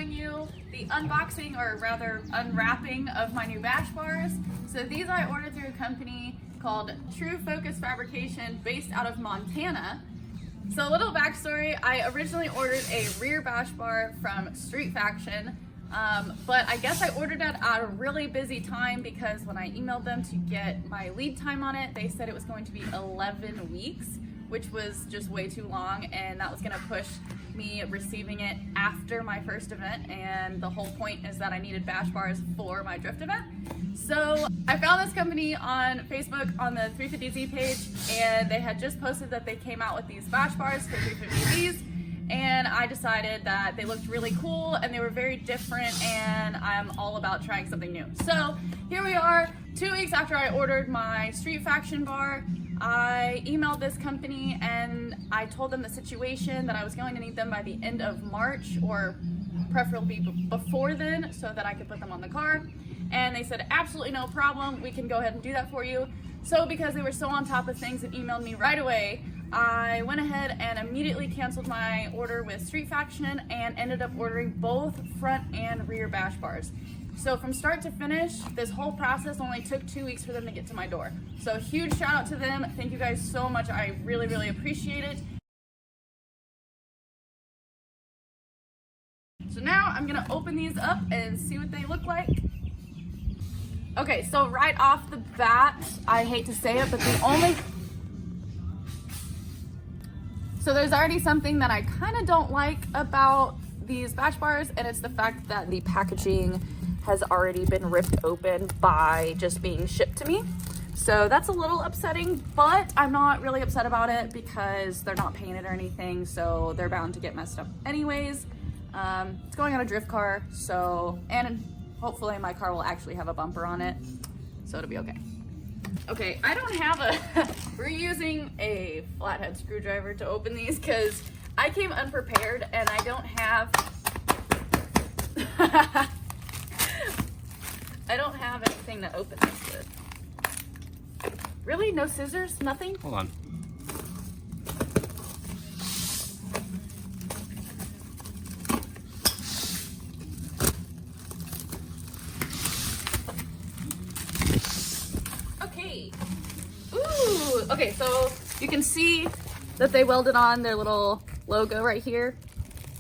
showing you the unboxing, or rather unwrapping, of my new bash bars. So these I ordered through a company called True Focus Fabrication based out of Montana. So a little backstory, I originally ordered a rear bash bar from Street Faction, but I guess I ordered it at a really busy time because when I emailed them to get my lead time on it, they said it was going to be 11 weeks, which was just way too long, and that was gonna push me receiving it after my first event, and the whole point is that I needed bash bars for my drift event. So I found this company on Facebook on the 350Z page, and they had just posted that they came out with these bash bars for 350Zs, and I decided that they looked really cool and they were very different, and I'm all about trying something new. So here we are, 2 weeks after I ordered my Street Faction bar. I emailed this company and I told them the situation, that I was going to need them by the end of March, or preferably before then, so that I could put them on the car. And they said, absolutely no problem, we can go ahead and do that for you. So because they were so on top of things and emailed me right away, I went ahead and immediately canceled my order with Street Faction and ended up ordering both front and rear bash bars. So from start to finish, this whole process only took 2 weeks for them to get to my door. So huge shout out to them. Thank you guys so much. I really, really appreciate it. So now I'm gonna open these up and see what they look like. Okay, so right off the bat, I hate to say it, but so there's already something that I kind of don't like about these bash bars, and it's the fact that the packaging has already been ripped open by just being shipped to me. So that's a little upsetting, but I'm not really upset about it because they're not painted or anything, so they're bound to get messed up anyways. It's going on a drift car, so, and hopefully my car will actually have a bumper on it, so it'll be okay. Okay, I don't have we're using a flathead screwdriver to open these because I came unprepared and I don't have, I don't have anything to open this with. Really? No scissors? Nothing? Hold on. Okay. Ooh, okay, so you can see that they welded on their little logo right here,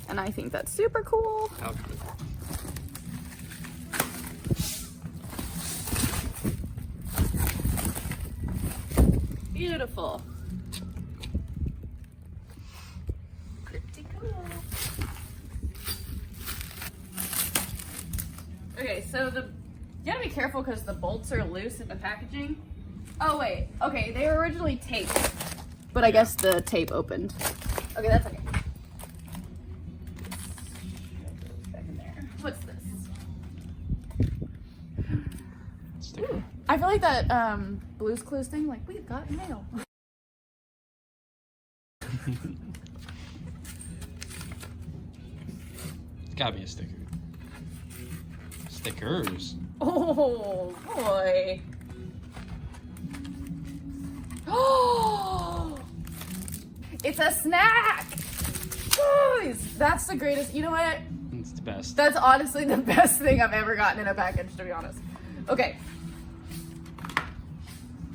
and I think that's super cool. Ouch. Beautiful. Pretty cool. Okay, so you gotta be careful because the bolts are loose in the packaging. Oh wait, okay, they were originally taped, but I guess the tape opened. Okay, that's okay. Back in there. What's this? Sticker. I feel like that Blue's Clues thing, like, we've got mail. It's gotta be a sticker. Stickers. Oh boy. Oh, it's a snack. Guys, that's the greatest. You know what? It's the best. That's honestly the best thing I've ever gotten in a package, to be honest. Okay.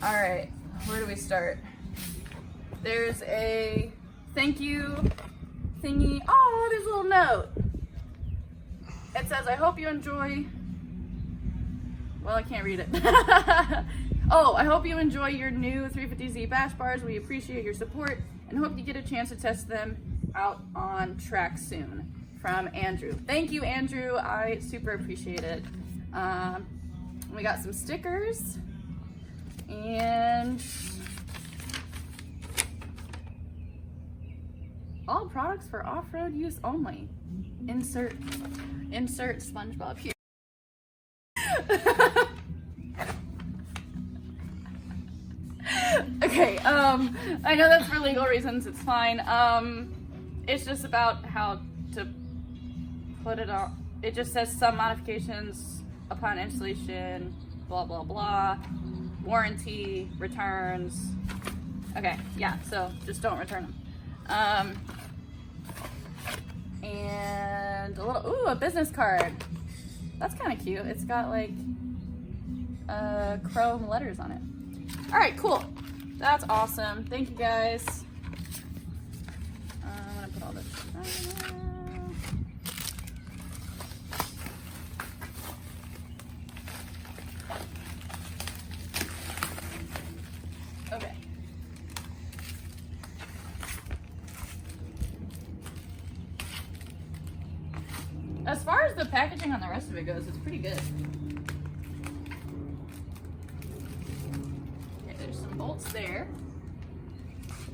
All right, where do we start? There's a thank you thingy. Oh, there's a little note. It says, I hope you enjoy. Well, I can't read it. Oh, I hope you enjoy your new 350Z bash bars. We appreciate your support and hope you get a chance to test them out on track soon. From Andrew. Thank you, Andrew. I super appreciate it. We got some stickers. And all products for off-road use only. Insert SpongeBob here. Okay, I know that's for legal reasons, it's fine. It's just about how to put it on. It just says some modifications upon installation, blah, blah, blah. Warranty, returns. Okay, yeah, so just don't return them. And a little, ooh, a business card. That's kind of cute. It's got like chrome letters on it. All right, cool. That's awesome. Thank you guys. I'm gonna put all this aside. Okay. As far as the packaging on the rest of it goes, it's pretty good. Okay, there's some bolts there.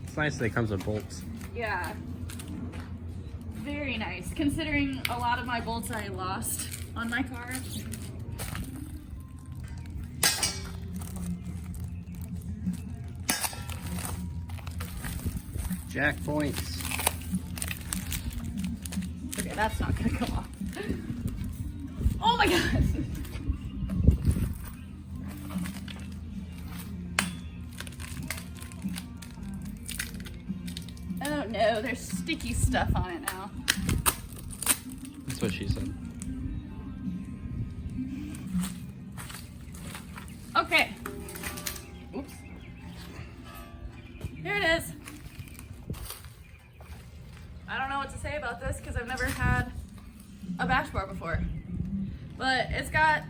It's nice that it comes with bolts. Yeah. Very nice, considering a lot of my bolts I lost on my car. Jack points. Okay, that's not gonna come off. Oh my god! Oh no, there's sticky stuff on it now. That's what she said. Okay. Oops. Here it is. I don't know what to say about this because I've never had a bash bar before. But it's got,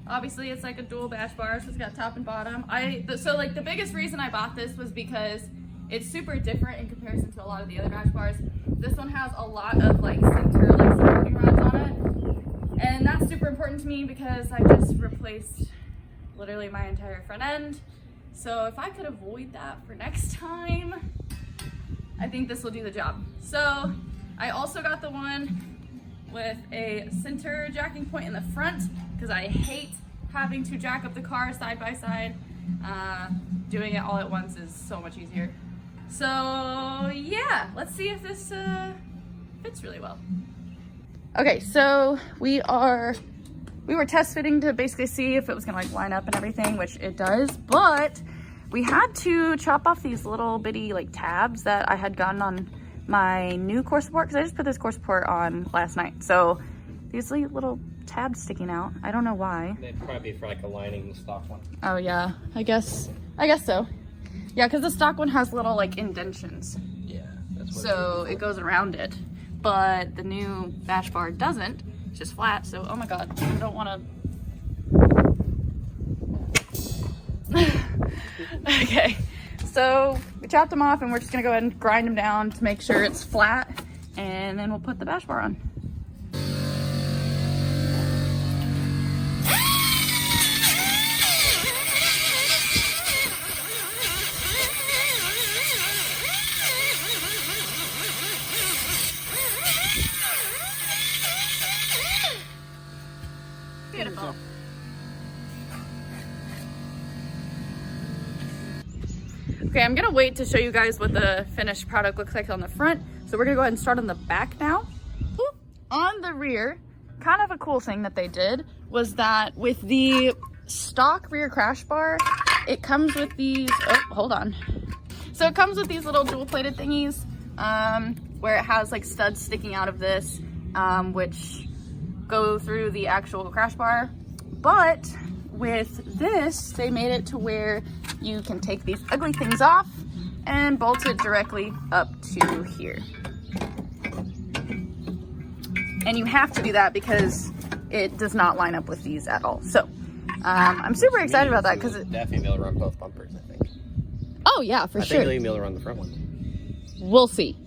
obviously it's like a dual bash bar, so it's got top and bottom. So like the biggest reason I bought this was because it's super different in comparison to a lot of the other bash bars. This one has a lot of like center like supporting rods on it. And that's super important to me because I just replaced literally my entire front end. So if I could avoid that for next time, I think this will do the job. So I also got the one with a center jacking point in the front because I hate having to jack up the car side by side. Doing it all at once is so much easier. So yeah, let's see if this fits really well. Okay, so we were test fitting to basically see if it was gonna like line up and everything, which it does, but we had to chop off these little bitty like tabs that I had gotten on my new core support because I just put this core support on last night. So these little tabs sticking out. I don't know why. They'd probably be for like aligning the stock one. Oh yeah, I guess so. Yeah, because the stock one has little like indentions. Yeah, that's what so it goes around it. But the new bash bar doesn't. It's just flat. So oh my god, I don't want to. Okay, so we chopped them off and we're just gonna go ahead and grind them down to make sure it's flat, and then we'll put the bash bar on. Beautiful. Okay, I'm gonna wait to show you guys what the finished product looks like on the front. So we're gonna go ahead and start on the back now. On the rear, kind of a cool thing that they did was that with the stock rear crash bar, it comes with these, oh, hold on. So it comes with these little dual plated thingies where it has like studs sticking out of this, which go through the actual crash bar. But with this, they made it to where you can take these ugly things off and bolt it directly up to here. And you have to do that because it does not line up with these at all. So I'm super excited about that because it definitely be able to run both bumpers, I think. Oh yeah, for sure. I think you'll be able to run the front one. We'll see.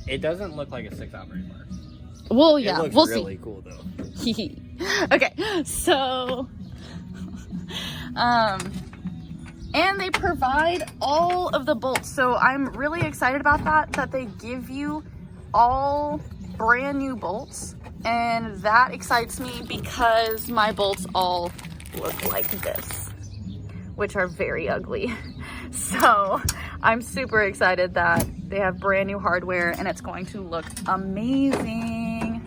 It doesn't look like a 6 operating bar. Well, yeah, it looks we'll really see. Cool though. Okay, so and they provide all of the bolts, so I'm really excited about that they give you all brand new bolts, and that excites me because my bolts all look like this, which are very ugly. So I'm super excited that they have brand new hardware and it's going to look amazing.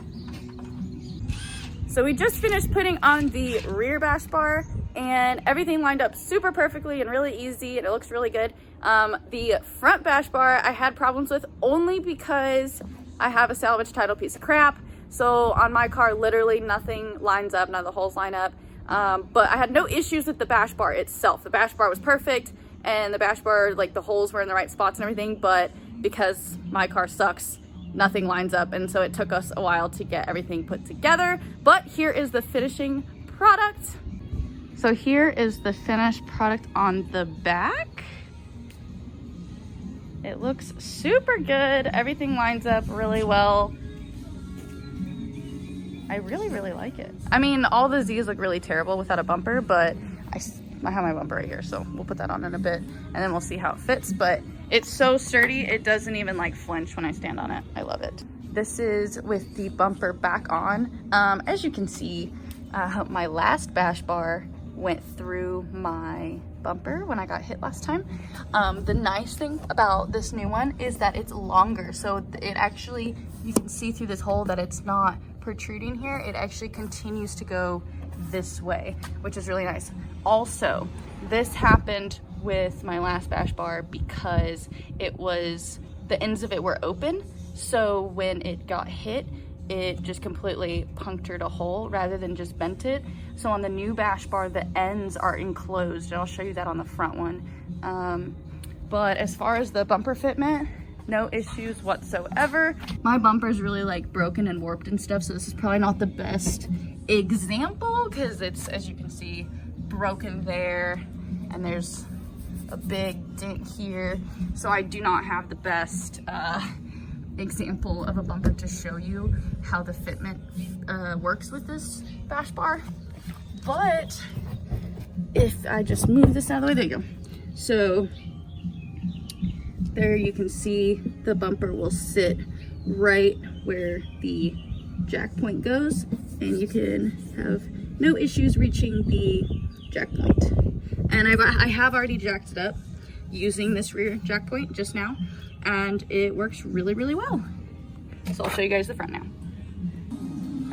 So we just finished putting on the rear bash bar and everything lined up super perfectly and really easy, and it looks really good. The front bash bar I had problems with only because I have a salvage title piece of crap. So on my car, literally nothing lines up, none of the holes line up. But I had no issues with the bash bar itself. The bash bar was perfect, and the bash bar, like the holes were in the right spots and everything, but because my car sucks, nothing lines up, and so it took us a while to get everything put together. But here is the finishing product. So here is the finished product on the back. It looks super good. Everything lines up really well. I really like it. I mean, all the Z's look really terrible without a bumper, but I have my bumper right here, so we'll put that on in a bit and then we'll see how it fits. But it's so sturdy, it doesn't even like flinch when I stand on it. I love it. This is with the bumper back on. As you can see, my last bash bar went through my bumper when I got hit last time. The nice thing about this new one is that it's longer, so it actually, you can see through this hole that it's not protruding here. It actually continues to go this way, which is really nice. Also, this happened with my last bash bar because the ends of it were open, so when it got hit, it just completely punctured a hole rather than just bent it. So on the new bash bar, the ends are enclosed, and I'll show you that on the front one. But as far as the bumper fitment, no issues whatsoever. My bumper is really like broken and warped and stuff, so this is probably not the best example because it's, as you can see, broken there, and there's a big dent here. So I do not have the best example of a bumper to show you how the fitment works with this bash bar. But if I just move this out of the way, there you go. So there you can see the bumper will sit right where the jack point goes, and you can have no issues reaching the jack point. And I have already jacked it up using this rear jack point just now, and it works really well. So I'll show you guys the front now.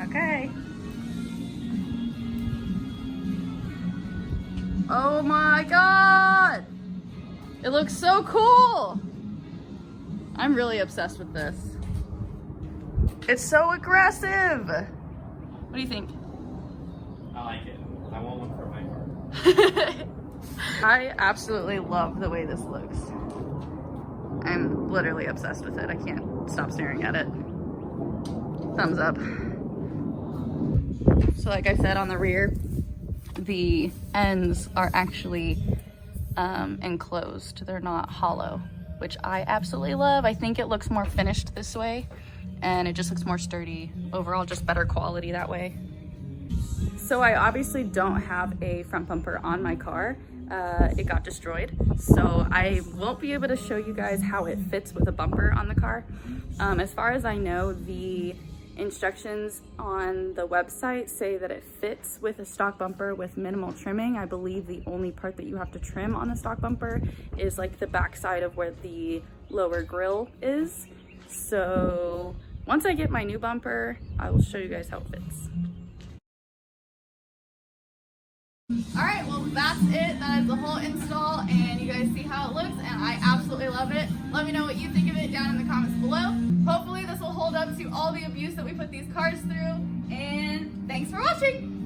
Okay. Oh my God! It looks so cool! I'm really obsessed with this. It's so aggressive! What do you think? I like it. I want one for my car. I absolutely love the way this looks. I'm literally obsessed with it. I can't stop staring at it. Thumbs up. So like I said, on the rear, the ends are actually enclosed. They're not hollow, which I absolutely love. I think it looks more finished this way, and it just looks more sturdy. Overall, just better quality that way. So I obviously don't have a front bumper on my car. It got destroyed, so I won't be able to show you guys how it fits with a bumper on the car. As far as I know, the instructions on the website say that it fits with a stock bumper with minimal trimming. I believe the only part that you have to trim on the stock bumper is like the back side of where the lower grille is. So once I get my new bumper, I will show you guys how it fits. All right, well, that's it. That is the whole install, and you guys see how it looks, and I absolutely love it. Let me know what you think of it down in the comments below. Hopefully this will hold up to all the abuse that we put these cars through, and thanks for watching.